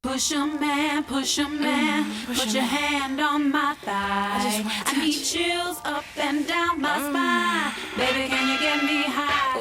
Push a man, put your hand on my thigh. I need chills up and down my spine. Baby, can you get me high?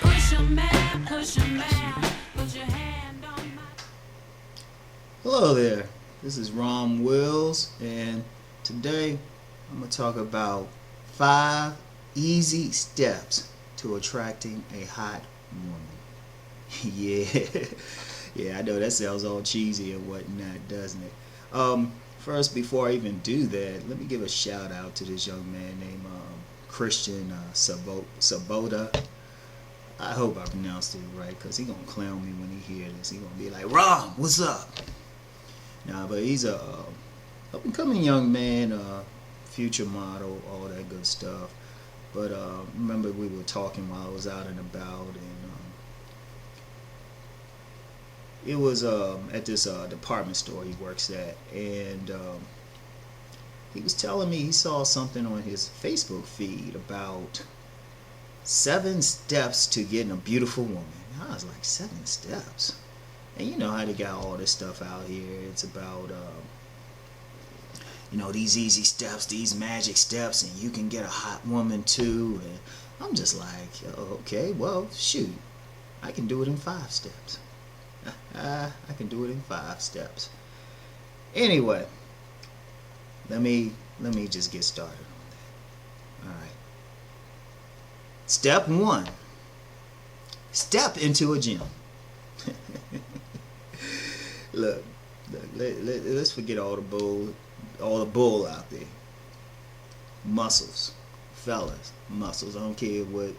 Push a man, put your hand on my. Hello there, this is Ron Wills, and today I'm going to talk about 5 easy steps to attracting a hot woman. Yeah, I know that sounds all cheesy and whatnot, doesn't it? First, before I even do that, let me give a shout out to this young man named Christian Sabota. I hope I pronounced it right, because he's going to clown me when he hears this. He's going to be like, Ron, what's up? Nah, but he's a up-and-coming young man, future model, all that good stuff. But remember we were talking while I was out and about, and it was at this department store he works at, and he was telling me he saw something on his Facebook feed about 7 steps to getting a beautiful woman. I was like, 7 steps? And you know how they got all this stuff out here. It's about these easy steps, these magic steps, and you can get a hot woman too. And I'm just like, okay, well, shoot, I can do it in 5 steps. I can do it in 5 steps. Anyway, let me just get started on that. All right. Step 1. Step into a gym. Look, let's forget all the bull out there. Muscles, fellas, muscles. I don't care what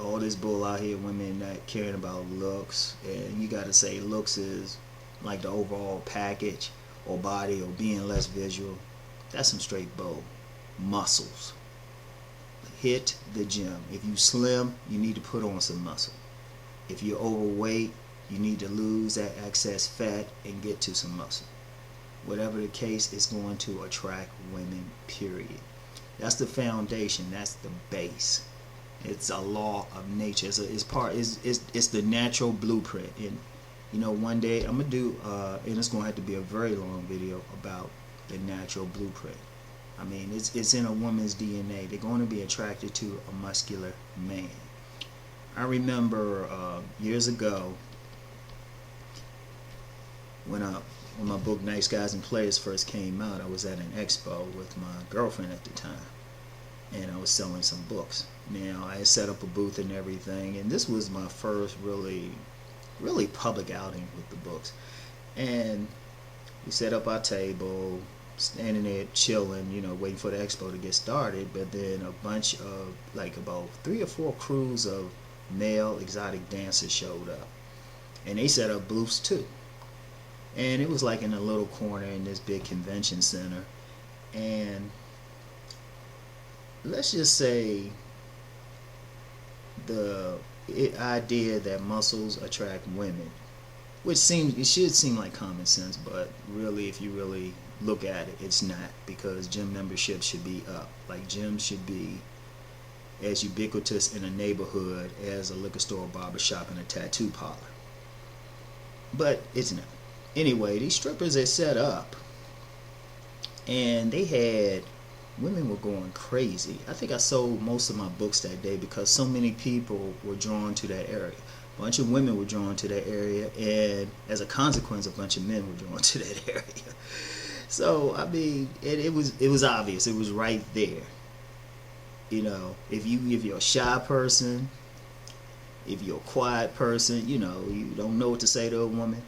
all this bull out here, women not caring about looks, and you gotta say looks is like the overall package, or body, or being less visual. That's some straight bull. Muscles. Hit the gym. If you slim, you need to put on some muscle. If you're overweight, you need to lose that excess fat and get to some muscle. Whatever the case, it's going to attract women, period. That's the foundation. That's the base. It's a law of nature. It's the natural blueprint. And one day I'm gonna do and it's gonna have to be a very long video about the natural blueprint. I mean, it's in a woman's DNA. They're going to be attracted to a muscular man. I remember years ago when my book Nice Guys and Players first came out. I was at an expo with my girlfriend at the time, and I was selling some books. Now, I had set up a booth and everything, and this was my first really public outing with the books. And we set up our table, standing there chilling, waiting for the expo to get started. But then a bunch of, like, about 3 or 4 crews of male exotic dancers showed up, and they set up booths too. And it was like in a little corner in this big convention center. And let's just say the idea that muscles attract women, which should seem like common sense, but really, if you really look at it, it's not, because gym memberships should be up. Like, gyms should be as ubiquitous in a neighborhood as a liquor store, barbershop, and a tattoo parlor. But it's not. Anyway, these strippers are set up, and women were going crazy. I think I sold most of my books that day because so many people were drawn to that area. A bunch of women were drawn to that area, and as a consequence, a bunch of men were drawn to that area. So, I mean, it was obvious. It was right there. If you're a shy person, if you're a quiet person, you don't know what to say to a woman,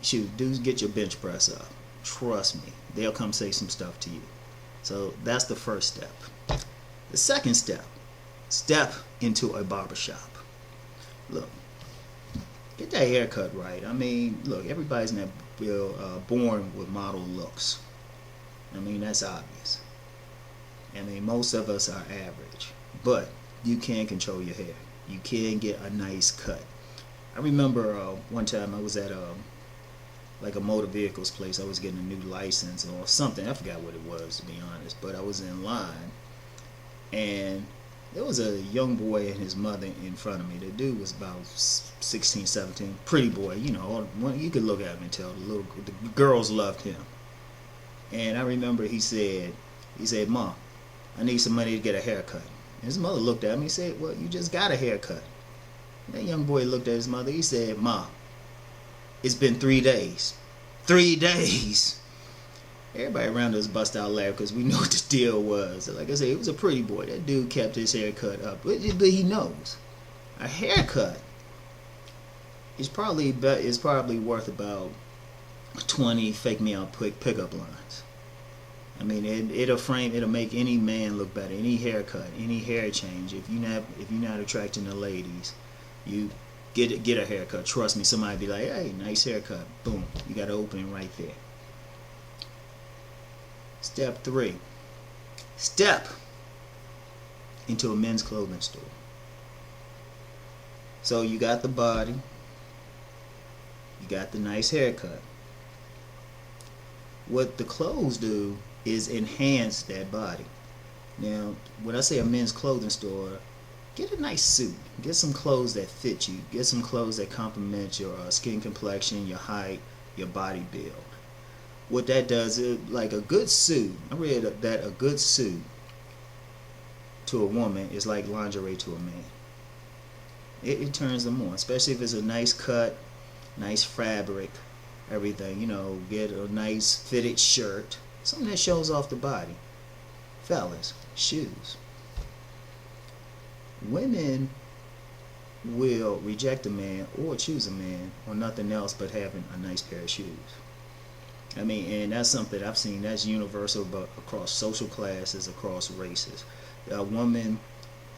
shoot, dudes, get your bench press up. Trust me, they'll come say some stuff to you. So that's the first step. The second step into a barbershop. Look, get that haircut right. I mean, look, everybody's not born with model looks. I mean, that's obvious. I mean, most of us are average, but you can control your hair. You can get a nice cut. I remember one time I was at a motor vehicles place. I was getting a new license or something. I forgot what it was, to be honest. But I was in line, and there was a young boy and his mother in front of me. The dude was about 16, 17. Pretty boy, you know. You could look at him and tell the girls loved him. And I remember he said, "Mom, I need some money to get a haircut." And his mother looked at me and said, "Well, you just got a haircut." And that young boy looked at his mother. He said, "Mom, it's been 3 days. 3 days." Everybody around us bust out laughing because we knew what the deal was. Like I said, it was a pretty boy. That dude kept his haircut up. But he knows. A haircut is probably worth about 20 fake me out pickup lines. I mean, it'll make any man look better. Any haircut, any hair change. If you're not attracting the ladies, you get a haircut. Trust me, somebody be like, "Hey, nice haircut." Boom, you got an opening right there. Step 3. Step into a men's clothing store. So you got the body, you got the nice haircut. What the clothes do is enhance that body. Now, when I say a men's clothing store, get a nice suit. Get some clothes that fit you. Get some clothes that complement your skin complexion, your height, your body build. What that does is, like a good suit, I read that a good suit to a woman is like lingerie to a man. It turns them on, especially if it's a nice cut, nice fabric, everything. You know, get a nice fitted shirt, something that shows off the body. Fellas, shoes. Women will reject a man or choose a man on nothing else but having a nice pair of shoes. I mean, and that's something I've seen that's universal, but across social classes, across races. A woman,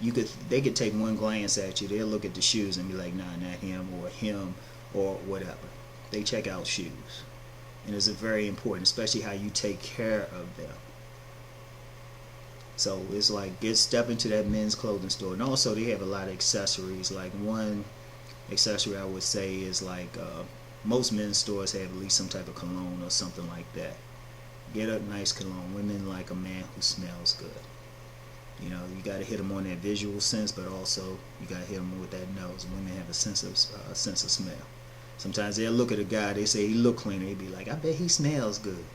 they could take one glance at you, they'll look at the shoes and be like, "Nah, not him," or whatever. They check out shoes, and it's very important, especially how you take care of them. So it's like step into that men's clothing store, and also they have a lot of accessories. Like one accessory I would say is like. Most men's stores have at least some type of cologne or something like that. Get a nice cologne. Women like a man who smells good. You know, you got to hit them on that visual sense, but also you got to hit them with that nose. Women have a sense of smell. Sometimes they'll look at a guy, they say he look clean, they be like, "I bet he smells good."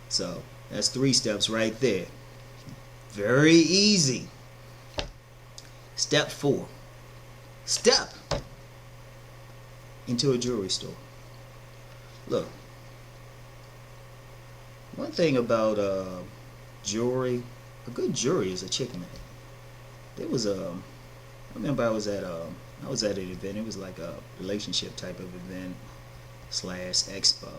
So that's 3 steps right there. Very easy. Step 4. Step into a jewelry store. Look, one thing about jewelry, a good jewelry is a chick magnet. There was I remember I was at an event. It was like a relationship type of event / expo,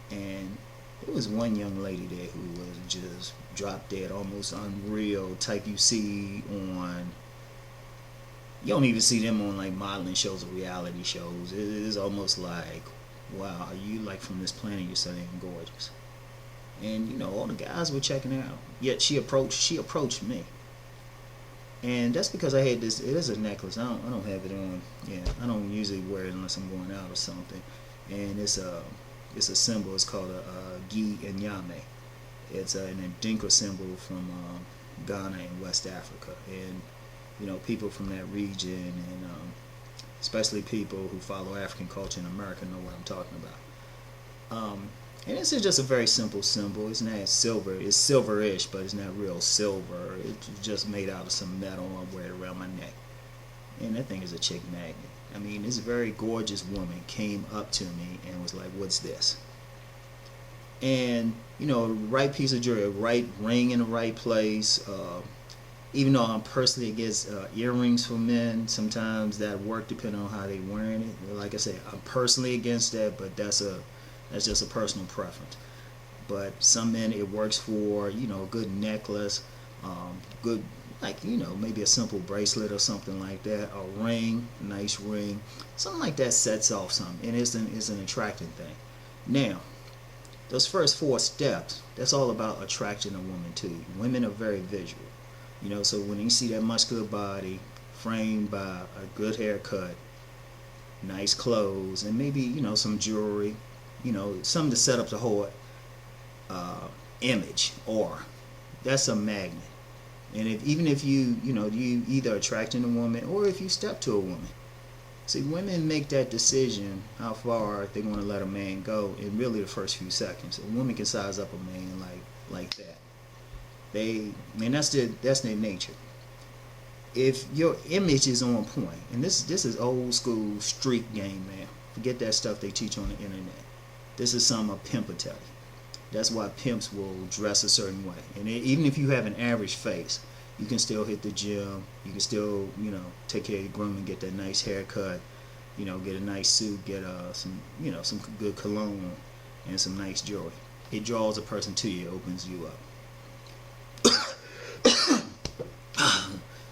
and there was one young lady there who was just drop dead, almost unreal type you see on. You don't even see them on like modeling shows or reality shows. It is almost like, wow, are you like from this planet? You're so damn gorgeous. And you know, all the guys were checking her out. Yet she approached me. And that's because I had this. It is a necklace. I don't have it on. Yeah, I don't usually wear it unless I'm going out or something. And it's a symbol. It's called a Gi and Yame. It's an Adinkra symbol from Ghana in West Africa. And you know, people from that region, and especially people who follow African culture in America know what I'm talking about. And this is just a very simple symbol. It's not silver. It's silverish, but it's not real silver. It's just made out of some metal. I wear it around my neck. And that thing is a chick magnet. I mean, this very gorgeous woman came up to me and was like, "What's this?" And, you know, right piece of jewelry, right ring in the right place. Even though I'm personally against earrings for men, sometimes that work depending on how they wearing it. Like I said, I'm personally against that, but that's just a personal preference. But some men it works for, you know, a good necklace, good, like, you know, maybe a simple bracelet or something like that, a ring, nice ring, something like that sets off something, and it's an attracting thing. Now, those first 4 steps, that's all about attracting a woman too. Women are very visual. You know, so when you see that muscular body framed by a good haircut, nice clothes, and maybe, you know, some jewelry, you know, something to set up the whole image, or that's a magnet. And even if you either attracting a woman or if you step to a woman. See, women make that decision how far they're going to let a man go in really the first few seconds. A woman can size up a man like that. That's their nature. If your image is on point, and this is old school street game, man. Forget that stuff they teach on the internet. This is something a pimp will tell you. That's why pimps will dress a certain way. And even if you have an average face, you can still hit the gym. You can still, take care of your grooming, get that nice haircut, get a nice suit, get some good cologne and some nice jewelry. It draws a person to you, opens you up.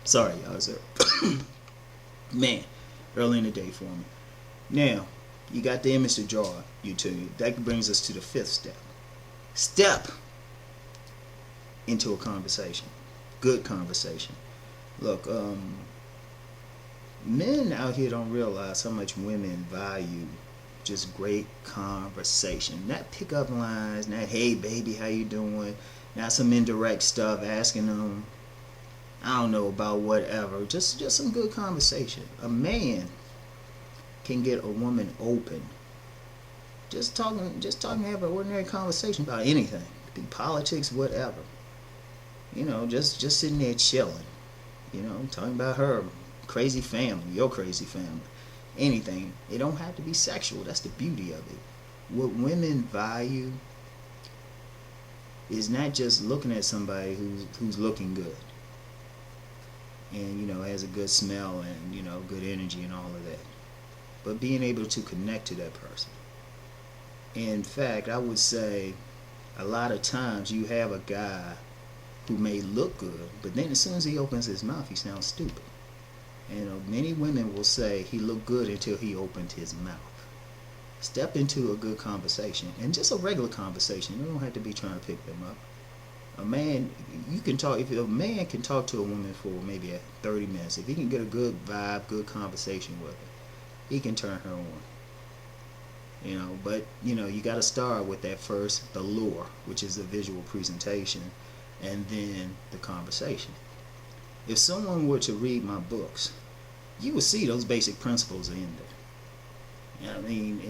Sorry, y'all, sir. Man, early in the day for me. Now, you got the image to draw you to. That brings us to the fifth step. Step into a conversation. Good conversation. Look, men out here don't realize how much women value just great conversation. Not pickup lines, not hey baby, how you doing? Not some indirect stuff asking them, I don't know, about whatever. Just some good conversation. A man can get a woman open. Just talking, have an ordinary conversation about anything. Be politics, whatever. Just sitting there chilling. Talking about her crazy family, your crazy family. Anything. It don't have to be sexual. That's the beauty of it. What women value is not just looking at somebody who's looking good and has a good smell and good energy and all of that, but being able to connect to that person. In fact, I would say a lot of times you have a guy who may look good, but then as soon as he opens his mouth, he sounds stupid. And many women will say he looked good until he opened his mouth. Step into a good conversation, and just a regular conversation. You don't have to be trying to pick them up. A man, you can talk. If a man can talk to a woman for maybe 30 minutes, if he can get a good vibe, good conversation with her, he can turn her on. But you got to start with that first, the lure, which is the visual presentation, and then the conversation. If someone were to read my books, you would see those basic principles are in there.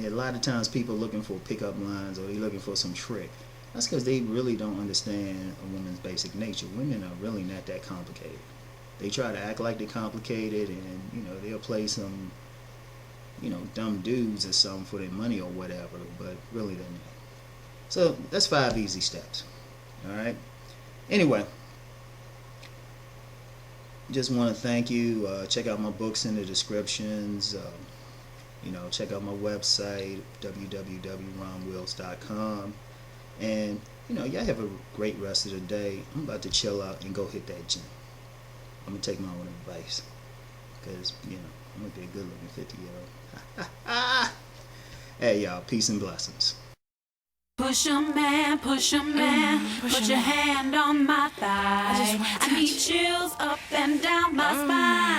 A lot of times people looking for pickup lines or they looking for some trick. That's because they really don't understand a woman's basic nature. Women are really not that complicated. They try to act like they're complicated, and they'll play some dumb dudes or something for their money or whatever, but really they're not. So that's 5 easy steps. Alright? Anyway, just want to thank you. Check out my books in the descriptions. Check out my website, www.ronwills.com. And, y'all have a great rest of the day. I'm about to chill out and go hit that gym. I'm going to take my own advice. Because, I'm going to be a good looking 50-year-old. Hey, y'all. Peace and blessings. Push 'em man, put your hand on my thigh. I need chills up and down my spine.